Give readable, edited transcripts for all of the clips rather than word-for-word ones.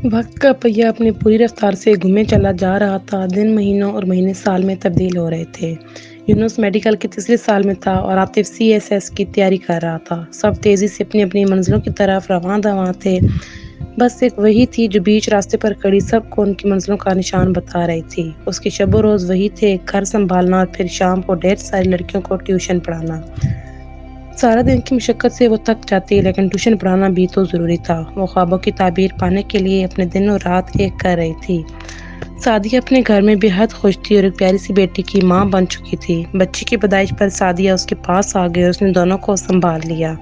وقت کا پہیہ اپنی پوری رفتار سے گھومے چلا جا رہا تھا۔ دن مہینوں اور مہینے سال میں تبدیل ہو رہے تھے۔ یونس میڈیکل کے تیسرے سال میں تھا اور عاطف CSS کی تیاری کر رہا تھا۔ سب تیزی سے اپنی اپنی منزلوں کی طرف رواں دواں تھے۔ بس ایک وہی تھی جو بیچ راستے پر کھڑی سب کو ان کی منزلوں کا نشان بتا رہی تھی۔ اس کے شب و روز وہی تھے، گھر سنبھالنا اور پھر شام کو ڈھیر ساری لڑکیوں کو ٹیوشن پڑھانا۔ سارا دن کی مشقت سے وہ تھک جاتی لیکن ٹیوشن پڑھانا بھی تو ضروری تھا۔ وہ خوابوں کی تعبیر پانے کے لیے اپنے دن اور رات ایک کر رہی تھی۔ سعدیہ اپنے گھر میں بے حد خوش تھی اور ایک پیاری سی بیٹی کی ماں بن چکی تھی۔ بچی کی پیدائش پر سعدیہ اس کے پاس آ گئی اور اس نے دونوں کو سنبھال لیا۔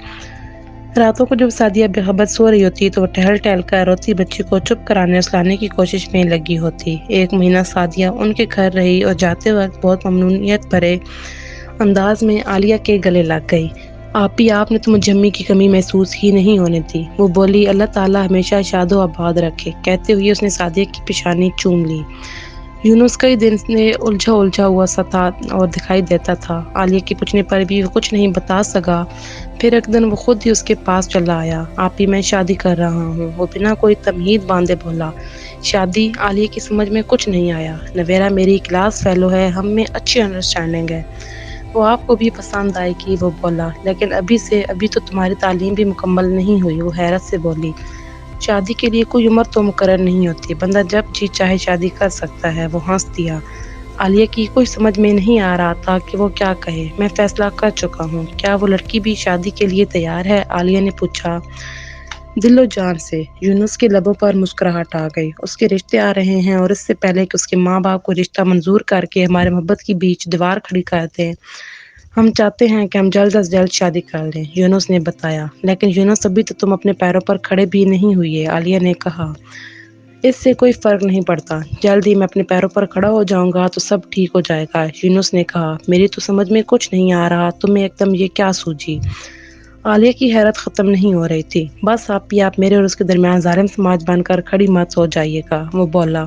راتوں کو جب سعدیہ بے خبر سو رہی ہوتی تو وہ ٹہل ٹہل کر روتی بچی کو چپ کرانے اور سلانے کی کوشش میں لگی ہوتی۔ ایک مہینہ سعدیہ ان کے گھر رہی اور جاتے وقت بہت ممنونیت بھرے انداز میں عالیہ کے گلے لگ گئی۔ آپی، آپ نے تو مجھے امی کی کمی محسوس ہی نہیں ہونے دی۔ وہ بولی، اللہ تعالیٰ ہمیشہ شاد و آباد رکھے۔ کہتے ہوئے اس نے سعدیہ کی پیشانی چوم لی۔ یونس کئی دن سے الجھا ہوا سا تھا اور دکھائی دیتا تھا۔ عالیہ کے پوچھنے پر بھی وہ کچھ نہیں بتا سکا۔ پھر ایک دن وہ خود ہی اس کے پاس چلا آیا۔ آپی، میں شادی کر رہا ہوں۔ وہ بنا کوئی تمہید باندھے بولا۔ شادی؟ عالیہ کی سمجھ میں کچھ نہیں آیا۔ نویرہ میری کلاس فیلو ہے، ہم میں اچھی انڈرسٹینڈنگ ہے، وہ آپ کو بھی پسند آئے گی۔ وہ بولا، لیکن ابھی تو تمہاری تعلیم بھی مکمل نہیں ہوئی۔ وہ حیرت سے بولی، شادی کے لیے کوئی عمر تو مقرر نہیں ہوتی، بندہ جب جی چاہے شادی کر سکتا ہے۔ وہ ہنس دیا۔ عالیہ کی کوئی سمجھ میں نہیں آ رہا تھا کہ وہ کیا کہے۔ میں فیصلہ کر چکا ہوں۔ کیا وہ لڑکی بھی شادی کے لیے تیار ہے؟ عالیہ نے پوچھا دل و جان سے۔ یونس کے لبوں پر مسکراہٹ آ گئی۔ اس کے رشتے آ رہے ہیں اور اس سے پہلے کہ اس کے ماں باپ کو رشتہ منظور کر کے ہمارے محبت کے بیچ دیوار کھڑی کر دیں، ہم چاہتے ہیں کہ ہم جلد از جلد شادی کر لیں، یونس نے بتایا۔ لیکن یونس، ابھی تو تم اپنے پیروں پر کھڑے بھی نہیں ہوئے، عالیہ نے کہا۔ اس سے کوئی فرق نہیں پڑتا، جلد ہی میں اپنے پیروں پر کھڑا ہو جاؤں گا تو سب ٹھیک ہو جائے گا، یونس نے کہا۔ میری تو سمجھ میں کچھ نہیں آ رہا، تمہیں ایک دم یہ کیا سوجی؟ عالیہ کی حیرت ختم نہیں ہو رہی تھی۔ بس آپ میرے اور اس کے درمیان ظالم سماج بن کر کھڑی مت ہو جائیے گا، وہ بولا۔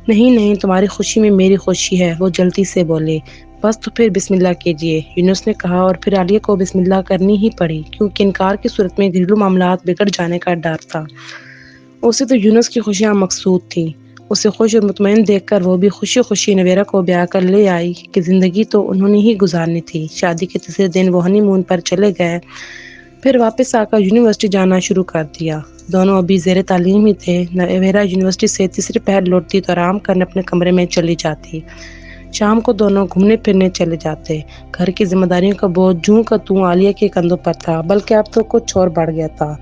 نہیں، تمہاری خوشی میں میری خوشی ہے، وہ جلدی سے بولے۔ بس تو پھر بسم اللہ کیجیے، یونس نے کہا، اور پھر عالیہ کو بسم اللہ کرنی ہی پڑی، کیونکہ انکار کی صورت میں گھریلو معاملات بگڑ جانے کا ڈر تھا۔ اسے تو یونس کی خوشیاں مقصود تھیں۔ اسے خوش اور مطمئن دیکھ کر وہ بھی خوشی خوشی نویرہ کو بیاہ کر لے آئی کہ زندگی تو انہوں نے ہی گزارنی تھی۔ شادی کے تیسرے دن وہ ہنی مون پر چلے گئے، پھر واپس آ کر یونیورسٹی جانا شروع کر دیا۔ دونوں ابھی زیر تعلیم ہی تھے۔ نویرہ یونیورسٹی سے تیسری پہر لوٹتی تو آرام کرنے اپنے کمرے میں چلی جاتی۔ شام کو دونوں گھومنے پھرنے چلے جاتے۔ گھر کی ذمہ داریوں کا بوجھ جوں کا توں عالیہ کے کندھوں پر تھا، بلکہ اب تو کچھ اور بڑھ گیا تھا۔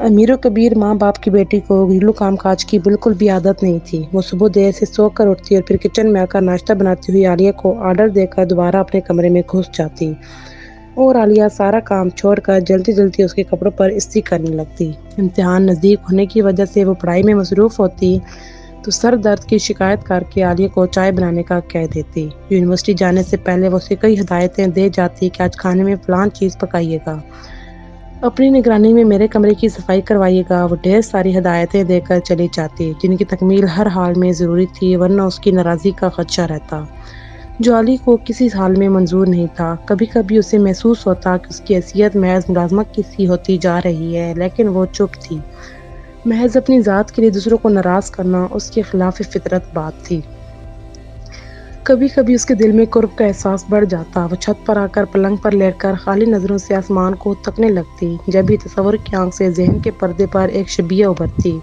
امیر و کبیر ماں باپ کی بیٹی کو گھریلو کام کاج کی بالکل بھی عادت نہیں تھی۔ وہ صبح دیر سے سو کر اٹھتی اور پھر کچن میں آ کر ناشتہ بناتی ہوئی عالیہ کو آرڈر دے کر دوبارہ اپنے کمرے میں گھس جاتی، اور عالیہ سارا کام چھوڑ کر جلدی جلدی اس کے کپڑوں پر استری کرنے لگتی۔ امتحان نزدیک ہونے کی وجہ سے وہ پڑھائی میں مصروف ہوتی تو سر درد کی شکایت کر کے عالیہ کو چائے بنانے کا کہہ دیتی۔ یونیورسٹی جانے سے پہلے وہ اسے کئی ہدایتیں دے جاتی کہ آج کھانے میں فلاں چیز پکائیے گا، اپنی نگرانی میں میرے کمرے کی صفائی کروائیے گا۔ وہ ڈھیر ساری ہدایتیں دے کر چلی جاتی جن کی تکمیل ہر حال میں ضروری تھی، ورنہ اس کی ناراضی کا خدشہ رہتا، جو عالیہ کو کسی حال میں منظور نہیں تھا۔ کبھی کبھی اسے محسوس ہوتا کہ اس کی حیثیت محض ملازمت کی سی ہوتی جا رہی ہے، لیکن وہ چپ تھی۔ محض اپنی ذات کے لیے دوسروں کو ناراض کرنا اس کے خلاف فطرت بات تھی۔ کبھی کبھی اس کے دل میں کرب کا احساس بڑھ جاتا۔ وہ چھت پر آ کر پلنگ پر لیٹ کر خالی نظروں سے آسمان کو تکنے لگتی، جب ہی تصور کی آنکھ سے ذہن کے پردے پر ایک شبیہ ابھرتی،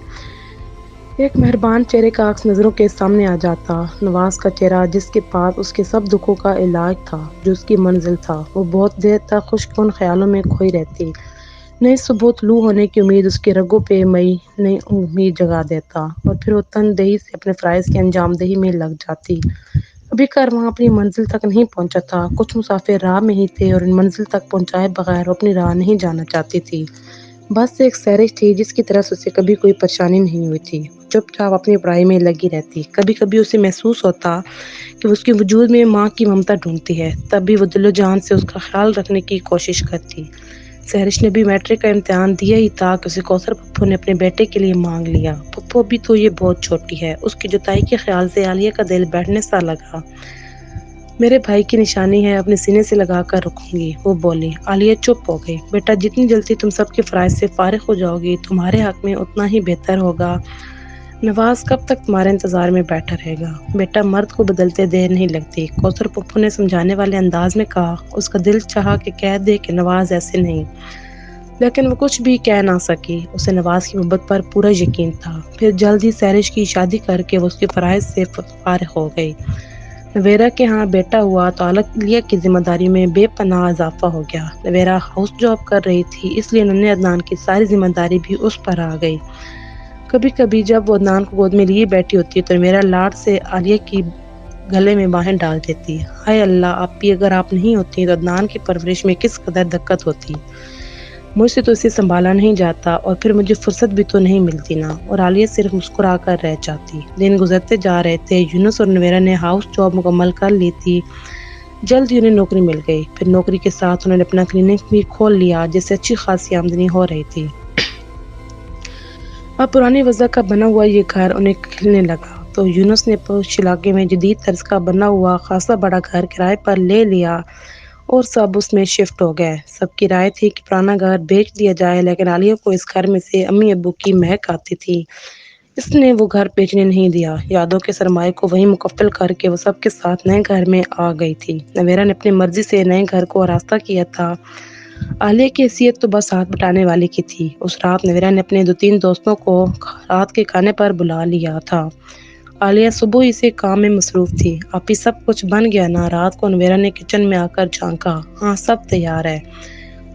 ایک مہربان چہرے کا عکس نظروں کے سامنے آ جاتا، نواز کا چہرہ، جس کے پاس اس کے سب دکھوں کا علاج تھا، جو اس کی منزل تھا۔ وہ بہت دیر تک خشک کن خیالوں میں کھوئی رہتی۔ نئی صبح طلوع ہونے کی امید اس کے رگوں پہ نئی امید جگا دیتا، اور پھر وہ تن دہی سے اپنے فرائض کی انجام دہی میں لگ جاتی۔ ابھی کارواں اپنی منزل تک نہیں پہنچا تھا، کچھ مسافر راہ میں ہی تھے اور ان منزل تک پہنچائے بغیر وہ اپنی راہ نہیں جانا چاہتی تھی۔ بس ایک سیرش تھی جس کی طرف اسے کبھی کوئی پریشانی نہیں ہوئی تھی۔ وہ چپ چاپ اپنی پڑھائی میں لگی رہتی۔ کبھی کبھی اسے محسوس ہوتا کہ وہ اس کے وجود میں ماں کی ممتا ڈھونڈتی ہے، تب بھی وہ دل و جان سے اس کا خیال رکھنے کی کوشش کرتی۔ سہرش نے بھی میٹرک کا امتحان دیا ہی تھا کہ اسے کوثر پھپھو نے اپنے بیٹے کے لیے مانگ لیا۔ پھپھو بھی تو یہ بہت چھوٹی ہے، اس کی جدائی کے خیال سے عالیہ کا دل بیٹھنے سا لگا۔ میرے بھائی کی نشانی ہے، اپنے سینے سے لگا کر رکھوں گی، وہ بولی۔ عالیہ چپ ہو گئی۔ بیٹا، جتنی جلدی تم سب کے فرائض سے فارغ ہو جاؤ گی تمہارے حق میں اتنا ہی بہتر ہوگا۔ نواز کب تک تمہارے انتظار میں بیٹھا رہے گا؟ بیٹا مرد کو بدلتے دیر نہیں لگتی، کوثر پپو نے سمجھانے والے انداز میں کہا۔ اس کا دل چاہا کہ کہہ دے کہ نواز ایسے نہیں، لیکن وہ کچھ بھی کہہ نہ سکی۔ اسے نواز کی محبت پر پورا یقین تھا۔ پھر جلد ہی سحرش کی شادی کر کے وہ اس کے فرائض سے فارغ ہو گئی۔ نویرہ کے ہاں بیٹا ہوا تو عالیہ کی ذمہ داری میں بے پناہ اضافہ ہو گیا۔ نویرہ ہاؤس جاب کر رہی تھی، اس لیے ننھے عدنان کی ساری ذمہ داری بھی اس پر آ گئی۔ کبھی کبھی جب وہ عدنان کو گود میں لیے بیٹھی ہوتی تو نویرہ لاڈ سے عالیہ کی گلے میں باہیں ڈال دیتی۔ ہائے اللہ آپی، اگر آپ نہیں ہوتی تو عدنان کی پرورش میں کس قدر دقت ہوتی۔ مجھ سے تو اسے سنبھالا نہیں جاتا، اور پھر مجھے فرصت بھی تو نہیں ملتی نا۔ اور عالیہ صرف مسکرا کر رہ جاتی۔ دن گزرتے جا رہے تھے۔ یونس اور نویرہ نے ہاؤس جاب مکمل کر لی تھی۔ جلد ہی انہیں نوکری مل گئی۔ پھر نوکری کے ساتھ انہوں نے اپنا کلینک بھی کھول لیا، جس سے اچھی خاصی آمدنی ہو رہی تھی۔ اب پرانی وضع کا بنا ہوا یہ گھر انہیں کھلنے لگا تو یونس نے پوش علاقے میں جدید طرز کا بنا ہوا خاصا بڑا گھر کرائے پر لے لیا اور سب اس میں شفٹ ہو گئے۔ سب کی رائے تھی کہ پرانا گھر بیچ دیا جائے، لیکن عالیہ کو اس گھر میں سے امی ابو کی مہک آتی تھی۔ اس نے وہ گھر بیچنے نہیں دیا۔ یادوں کے سرمائے کو وہیں مکفل کر کے وہ سب کے ساتھ نئے گھر میں آ گئی تھی۔ نویرہ نے اپنی مرضی سے نئے گھر کو آراستہ کیا تھا۔ عالیہ کی حیثیت تو بس ہاتھ بٹانے والی کی تھی۔ اس رات نویرہ نے اپنے 2-3 دوستوں کو رات کے کھانے پر بلا لیا تھا۔ عالیہ صبح ہی سے کام میں مصروف تھی۔ آپی سب کچھ بن گیا نا؟ رات کو نویرہ نے کچن میں آ کر جھانکا۔ ہاں سب تیار ہے،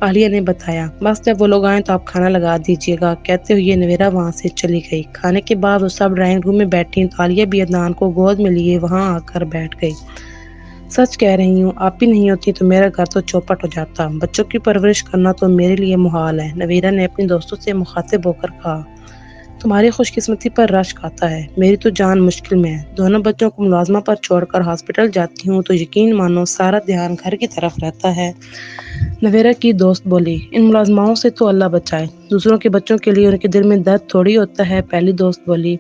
عالیہ نے بتایا۔ بس جب وہ لوگ آئیں تو آپ کھانا لگا دیجیے گا، کہتے ہوئے نویرہ وہاں سے چلی گئی۔ کھانے کے بعد وہ سب ڈرائنگ روم میں بیٹھیں تو عالیہ بھی عدنان کو گود میں لیے وہاں آ کر بیٹھ گئی۔ سچ کہہ رہی ہوں، آپی نہیں ہوتی تو میرا گھر تو چوپٹ ہو جاتا۔ بچوں کی پرورش کرنا تو میرے لیے محال ہے، نویرہ نے اپنی دوستوں سے مخاطب ہو کر کہا۔ تمہاری خوش قسمتی پر رشک آتا ہے، میری تو جان مشکل میں ہے۔ دونوں بچوں کو ملازمہ پر چھوڑ کر ہاسپٹل جاتی ہوں تو یقین مانو سارا دھیان گھر کی طرف رہتا ہے۔ نویرہ کی دوست بولی۔ ان ملازماؤں سے تو اللہ بچائے، دوسروں کے بچوں کے لیے ان کے دل میں درد تھوڑی ہوتا ہے، پہلی دوست بولی۔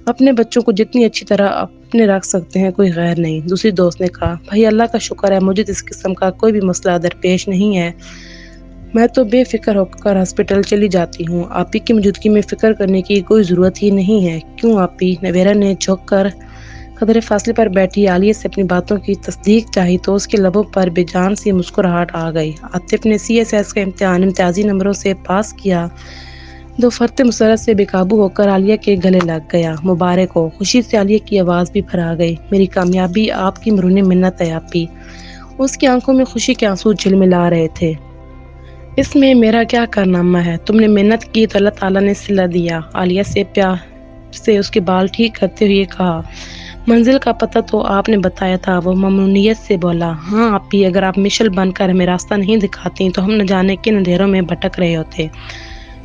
اپنے بچوں کو جتنی اچھی طرح اپنے رکھ سکتے ہیں کوئی غیر نہیں، دوسری دوست نے کہا۔ بھائی اللہ کا شکر ہے مجھے اس قسم کا کوئی بھی مسئلہ درپیش نہیں ہے، میں تو بے فکر ہو کر ہاسپٹل چلی جاتی ہوں۔ آپی کی موجودگی میں فکر کرنے کی کوئی ضرورت ہی نہیں ہے۔ کیوں آپی؟ نویرہ نے جھک کر قدرے فاصلے پر بیٹھی عالیہ سے اپنی باتوں کی تصدیق چاہی تو اس کے لبوں پر بے جان سی مسکراہٹ آ گئی۔ عاطف نے CSS کا امتحان امتیازی نمبروں سے پاس کیا۔ دوفرت مسرت سے بے قابو ہو کر عالیہ کے گلے لگ گیا۔ مبارک ہو۔ خوشی سے عالیہ کی آواز بھی بھر آ گئی۔ میری کامیابی آپ کی مرہون منت ہے آپی۔ اس کی آنکھوں میں خوشی کے آنسو جھلملا رہے تھے۔ اس میں میرا کیا کارنامہ ہے؟ تم نے محنت کی تو اللہ تعالیٰ نے صلہ دیا، عالیہ سے پیار سے اس کے بال ٹھیک کرتے ہوئے کہا۔ منزل کا پتہ تو آپ نے بتایا تھا، وہ ممنونیت سے بولا۔ ہاں آپی، اگر آپ مشل بن کر ہمیں راستہ نہیں دکھاتی تو ہم نہ جانے کن اندھیروں میں بھٹک رہے ہوتے،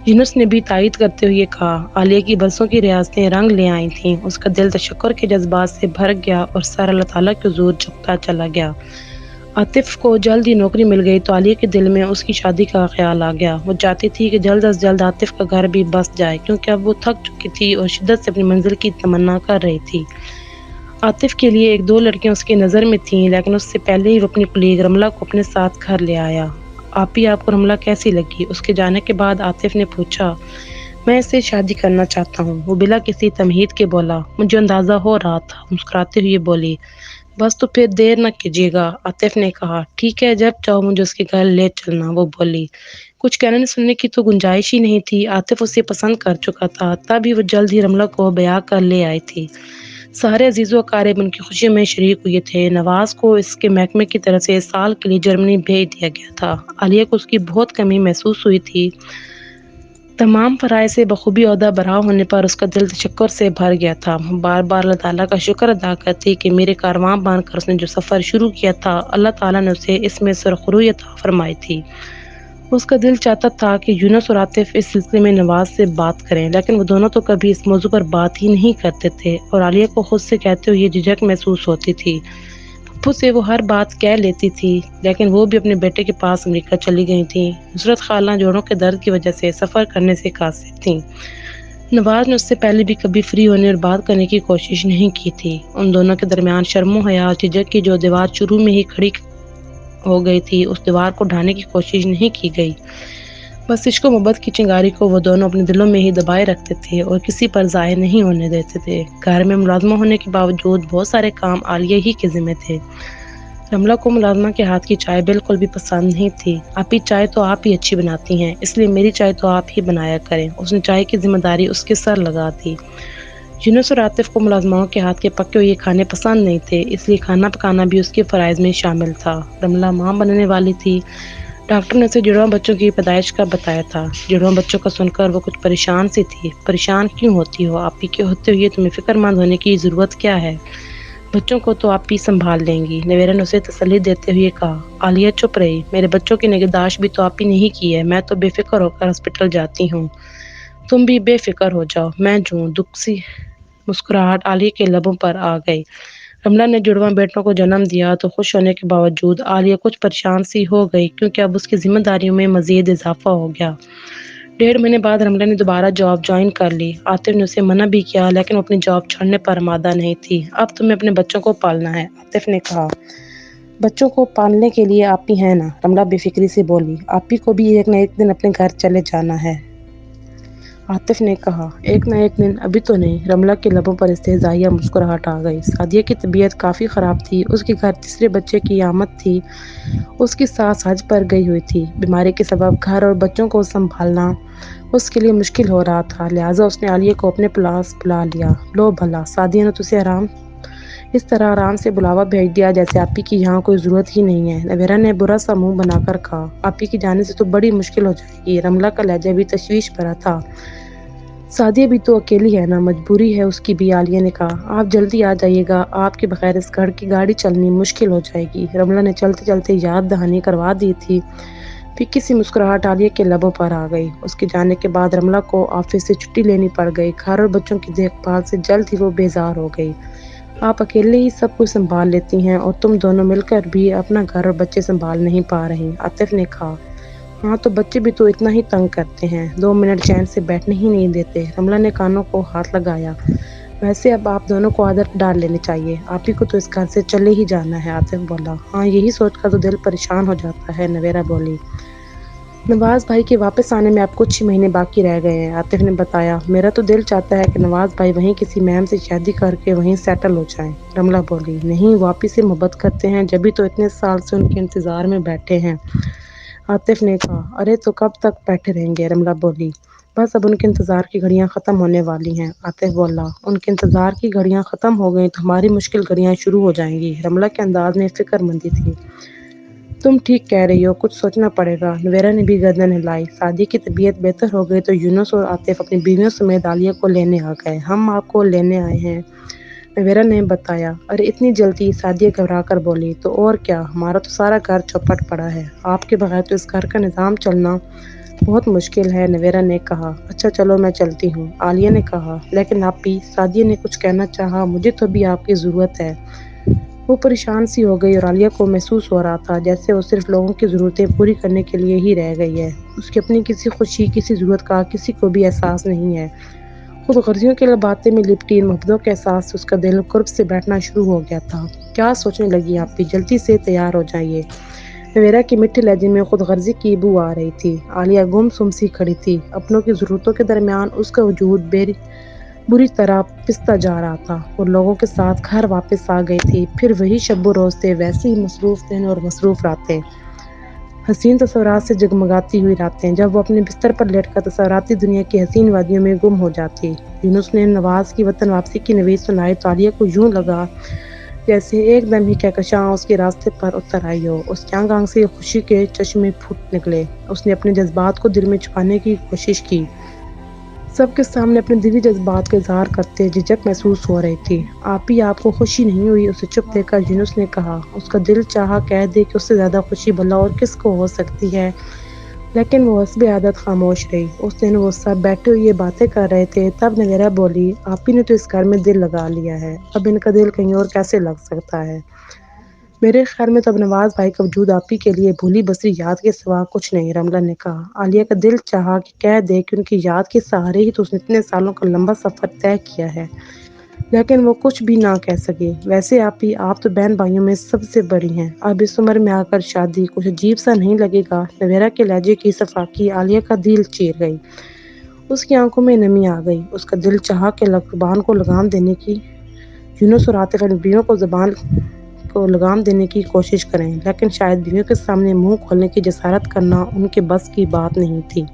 یونس نے بھی تائید کرتے ہوئے کہا۔ عالیہ کی برسوں کی ریاضتیں رنگ لے آئی تھیں۔ اس کا دل تشکر کے جذبات سے بھر گیا اور سر اللہ تعالیٰ کے حضور جھکتا چلا گیا۔ عاطف کو جلد ہی نوکری مل گئی تو عالیہ کے دل میں اس کی شادی کا خیال آ گیا۔ وہ چاہتی تھی کہ جلد از جلد عاطف کا گھر بھی بس جائے، کیونکہ اب وہ تھک چکی تھی اور شدت سے اپنی منزل کی تمنا کر رہی تھی۔ عاطف کے لیے 1-2 لڑکیاں اس کی نظر میں تھیں، لیکن اس سے پہلے ہی وہ اپنی کلیگ رملہ کو اپنے ساتھ گھر لے آیا۔ آپی آپ کو رملہ کیسی لگی؟ اس کے جانے کے بعد عاطف نے پوچھا۔ میں اس سے شادی کرنا چاہتا ہوں، وہ بلا کسی تمہید کے بولا۔ مجھے اندازہ ہو رہا تھا، مسکراتے ہوئے بولی۔ بس تو پھر دیر نہ کیجیے گا، عاطف نے کہا۔ ٹھیک ہے، جب چاہو مجھے اس کے گھر لے چلنا، وہ بولی۔ کچھ کہنے سننے کی تو گنجائش ہی نہیں تھی، عاطف اسے پسند کر چکا تھا، تب ہی وہ جلد ہی رملہ کو بیاہ کر لے آئی تھی۔ سارے عزیز و اقارب ان کی خوشی میں شریک ہوئے تھے۔ نواز کو اس کے محکمے کی طرف سے سال کے لیے جرمنی بھیج دیا گیا تھا۔ عالیہ کو اس کی بہت کمی محسوس ہوئی تھی۔ تمام فرائض سے بخوبی عہدہ برا ہونے پر اس کا دل تشکر سے بھر گیا تھا۔ بار بار اللہ تعالیٰ کا شکر ادا کرتی کہ میرے کارواں بن کر اس نے جو سفر شروع کیا تھا، اللہ تعالیٰ نے اسے اس میں سرخروئی عطا فرمائی تھی۔ اس کا دل چاہتا تھا کہ یونس اور عاطف اس سلسلے میں نواز سے بات کریں، لیکن وہ دونوں تو کبھی اس موضوع پر بات ہی نہیں کرتے تھے اور عالیہ کو خود سے کہتے ہوئے جھجک محسوس ہوتی تھی۔ پھپھو سے وہ ہر بات کہہ لیتی تھی، لیکن وہ بھی اپنے بیٹے کے پاس امریکہ چلی گئی تھیں۔ نصرت خالہ جوڑوں کے درد کی وجہ سے سفر کرنے سے قاصر تھیں۔ نواز نے اس سے پہلے بھی کبھی فری ہونے اور بات کرنے کی کوشش نہیں کی تھی۔ ان دونوں کے درمیان شرم و حیا اور جھجک کی جو دیوار شروع میں ہی کھڑی ہو گئی تھی، اس دیوار کو ڈھانے کی کوشش نہیں کی گئی۔ بس عشق و محبت کی چنگاری کو وہ دونوں اپنے دلوں میں ہی دبائے رکھتے تھے اور کسی پر ضائع نہیں ہونے دیتے تھے۔ گھر میں ملازمہ ہونے کے باوجود بہت سارے کام عالیہ ہی کے ذمہ تھے۔ رملہ کو ملازمہ کے ہاتھ کی چائے بالکل بھی پسند نہیں تھی۔ آپی چائے تو آپ ہی اچھی بناتی ہیں، اس لیے میری چائے تو آپ ہی بنایا کریں۔ اس نے چائے کی ذمہ داری اس کے سر لگا دی۔ یونس اور عاطف کو ملازماؤں کے ہاتھ کے پکے ہوئے کھانے پسند نہیں تھے، اس لیے کھانا پکانا بھی اس کے فرائض میں شامل تھا۔ رملہ ماں بننے والی تھی۔ ڈاکٹر نے اسے جڑواں بچوں کی پیدائش کا بتایا تھا۔ جڑواں بچوں کا سن کر وہ کچھ پریشان سی تھی۔ پریشان کیوں ہوتی ہو؟ آپی کے ہوتے ہوئے تمہیں فکر مند ہونے کی ضرورت کیا ہے؟ بچوں کو تو آپ ہی سنبھال لیں گی، نویرا نے اسے تسلی دیتے ہوئے کہا۔ عالیہ چپ رہی۔ میرے بچوں کی نگہداشت بھی تو آپ ہی نہیں کی ہے، میں تو بے فکر ہو کر ہاسپٹل جاتی ہوں۔ تم بھی بے فکر ہو جاؤ، میں جو دکھ سی مسکراہٹ عالیہ کے لبوں پر آ گئی۔ رملہ نے جڑواں بیٹوں کو جنم دیا تو خوش ہونے کے باوجود عالیہ کچھ پریشان سی ہو گئی، کیونکہ اب اس کی ذمہ داریوں میں مزید اضافہ ہو گیا۔ 1.5 مہینے بعد رملہ نے دوبارہ جاب جوائن کر لی۔ عاطف نے اسے منع بھی کیا، لیکن وہ اپنی جاب چھوڑنے پر آمادہ نہیں تھی۔ اب تمہیں اپنے بچوں کو پالنا ہے، عاطف نے کہا۔ بچوں کو پالنے کے لیے آپ ہی ہیں نا، رملہ بے فکری سے بولی۔ آپ ہی کو بھی ایک نہ ایک دن اپنے گھر چلے جانا ہے، عاطف نے کہا۔ ایک نہ ایک دن، ابھی تو نہیں۔ رملہ کے لبوں پر استہزائیہ مسکراہٹ آ گئی۔ سعدیہ کی طبیعت کافی خراب تھی، اس کے گھر تیسرے بچے کی آمد تھی۔ اس کی ساس حج پر گئی ہوئی تھی۔ بیماری کے سبب گھر اور بچوں کو سنبھالنا اس کے لیے مشکل ہو رہا تھا، لہٰذا اس نے عالیہ کو اپنے پاس بلا لیا۔ لو بھلا، سعدیہ نے اسے اس طرح آرام سے بلاوا بھیج دیا جیسے آپی کی یہاں کوئی ضرورت ہی نہیں ہے۔ نویرا نے برا سا منہ بنا کر کہا۔ آپی کی جانے سے تو بڑی مشکل ہو جائے گی۔ رملہ کا لہجہ بھی تشویش بھرا تھا۔ سعدیہ بھی تو اکیلی ہے نا، مجبوری ہے اس کی بھی، عالیہ نے کہا۔ آپ جلدی آ جائیے گا، آپ کے بغیر اس گھر کی گاڑی چلنی مشکل ہو جائے گی۔ رملہ نے چلتے چلتے یاد دہانی کروا دی تھی۔ پھیکی سی مسکراہٹ عالیہ کے لبوں پر آ گئی۔ اس کے جانے کے بعد رملہ کو آفس سے چھٹی لینی پڑ گئی۔ گھر اور بچوں کی دیکھ بھال سے جلد ہی وہ بیزار ہو گئی۔ آپ اکیلے ہی سب کچھ سنبھال لیتی ہیں اور تم دونوں مل کر بھی اپنا گھر اور بچے سنبھال نہیں پا رہی، عاطف نے کہا۔ ہاں تو بچے بھی تو اتنا ہی تنگ کرتے ہیں، 2 منٹ چین سے بیٹھنے ہی نہیں دیتے۔ رملہ نے کانوں کو ہاتھ لگایا۔ ویسے اب آپ دونوں کو عادت ڈال لینی چاہیے، آپ ہی کو تو اس گھر سے چلے ہی جانا ہے، عاطف بولا۔ ہاں یہی سوچ کر تو دل پریشان ہو جاتا ہے، نویرا بولی۔ نواز بھائی کے واپس آنے میں اب کچھ ہی مہینے باقی رہ گئے ہیں، عاطف نے بتایا۔ میرا تو دل چاہتا ہے کہ نواز بھائی وہیں کسی میم سے شادی کر کے وہیں سیٹل ہو جائیں، رملہ بولی۔ نہیں، وہ آپی سے محبت کرتے ہیں، جبھی تو اتنے سال سے ان کے انتظار میں بیٹھے ہیں، عاطف نے کہا۔ ارے تو کب تک بیٹھے رہیں گے، رملہ بولی۔ بس اب ان کے انتظار کی گھڑیاں ختم ہونے والی ہیں، عاطف بولا۔ ان کے انتظار کی گھڑیاں ختم ہو گئیں تو ہماری مشکل گھڑیاں شروع ہو جائیں گی، رملہ کے انداز میں فکر مندی تھی۔ تم ٹھیک کہہ رہی ہو، کچھ سوچنا پڑے گا، نویرا نے بھی گردن ہلائی۔ سعدیہ کی طبیعت بہتر ہو گئی تو یونس اور عاطف اپنی بیویوں سمیت عالیہ کو لینے آ گئے۔ ہم آپ کو لینے آئے ہیں، نویرا نے بتایا۔ ارے اتنی جلدی، سعدیہ گھبرا کر بولی۔ تو اور کیا، ہمارا تو سارا گھر چوپٹ پڑا ہے، آپ کے بغیر تو اس گھر کا نظام چلنا بہت مشکل ہے، نویرا نے کہا۔ اچھا چلو میں چلتی ہوں، عالیہ نے کہا۔ لیکن آپی، سعدیہ نے کچھ کہنا چاہا، مجھے تو بھی آپ کی ضرورت ہے۔ وہ پریشان سی ہو گئی اور عالیہ کو محسوس ہو رہا تھا جیسے وہ صرف لوگوں کی ضرورتیں پوری کرنے کے لیے ہی رہ گئی ہے، اس کی اپنی کسی خوشی، کسی ضرورت کا کسی کو بھی احساس نہیں ہے۔ خود غرضیوں کی باتیں میں لپٹی ان محبتوں کے احساس سے اس کا دل قرب سے بیٹھنا شروع ہو گیا تھا۔ کیا سوچنے لگی آپی، جلدی سے تیار ہو جائیے، نویرا کے میٹھے لہجے میں خود غرضی کی بو آ رہی تھی۔ عالیہ گم سم سی کھڑی تھی، اپنوں کی ضرورتوں کے درمیان اس کا وجود بری طرح پستا جا رہا تھا۔ وہ لوگوں کے ساتھ گھر واپس آ گئی تھی، پھر وہی شب و روز تھے، ویسے ہی مصروف دن اور مصروف راتیں، حسین تصورات سے جگمگاتی ہوئی راتیں، جب وہ اپنے بستر پر لیٹ کر تصوراتی دنیا کی حسین وادیوں میں گم ہو جاتی۔ یونس نے نواز کی وطن واپسی کی نوید سنائی تو عالیہ کو یوں لگا جیسے ایک دم ہی کہکشاں اس کے راستے پر اتر آئی ہو، اس کی آنکھ آنکھ سے خوشی کے چشمے پھوٹ نکلے۔ اس نے اپنے جذبات کو دل میں چھپانے کی کوشش کی، سب کے سامنے اپنے دلی جذبات کا اظہار کرتے جھجک محسوس ہو رہی تھی۔ آپی آپ کو خوشی نہیں ہوئی، اسے چپ دیکھ کر یونس نے کہا۔ اس کا دل چاہا کہہ دے کہ اس سے زیادہ خوشی بھلا اور کس کو ہو سکتی ہے، لیکن وہ حسب عادت خاموش رہی۔ اس دن وہ سب بیٹھے ہوئے یہ باتیں کر رہے تھے، تب نویرا بولی۔ آپی نے تو اس گھر میں دل لگا لیا ہے، اب ان کا دل کہیں اور کیسے لگ سکتا ہے؟ میرے خیال میں تو اب نواز بھائی کا وجود آپی کے لیے بھولی بسری یاد کے سوا کچھ نہیں، رملہ نے کہا۔ عالیہ کا دل چاہا کہ کہہ دے کہ ان کی یاد کے سہارے ہی تو اس نے اتنے سالوں کا لمبا سفر طے کیا ہے، لیکن وہ کچھ بھی نہ کہہ سکے۔ ویسے آپ تو بہن بھائیوں میں سب سے بڑی ہیں، اب اس عمر میں آ کر شادی کچھ عجیب سا نہیں لگے گا؟ نویرا کے لہجے کی صفاقی عالیہ کا دل چیر گئی۔ اس کی آنکھوں میں نمی آ گئی۔ اس کا دل چاہا کہ زبان کو لگام دینے کی یونس اور عاطف ان بیویوں کو زبان کو لگام دینے کی کوشش کریں، لیکن شاید بیویوں کے سامنے منہ کھولنے کی جسارت کرنا ان کے بس کی بات نہیں تھی۔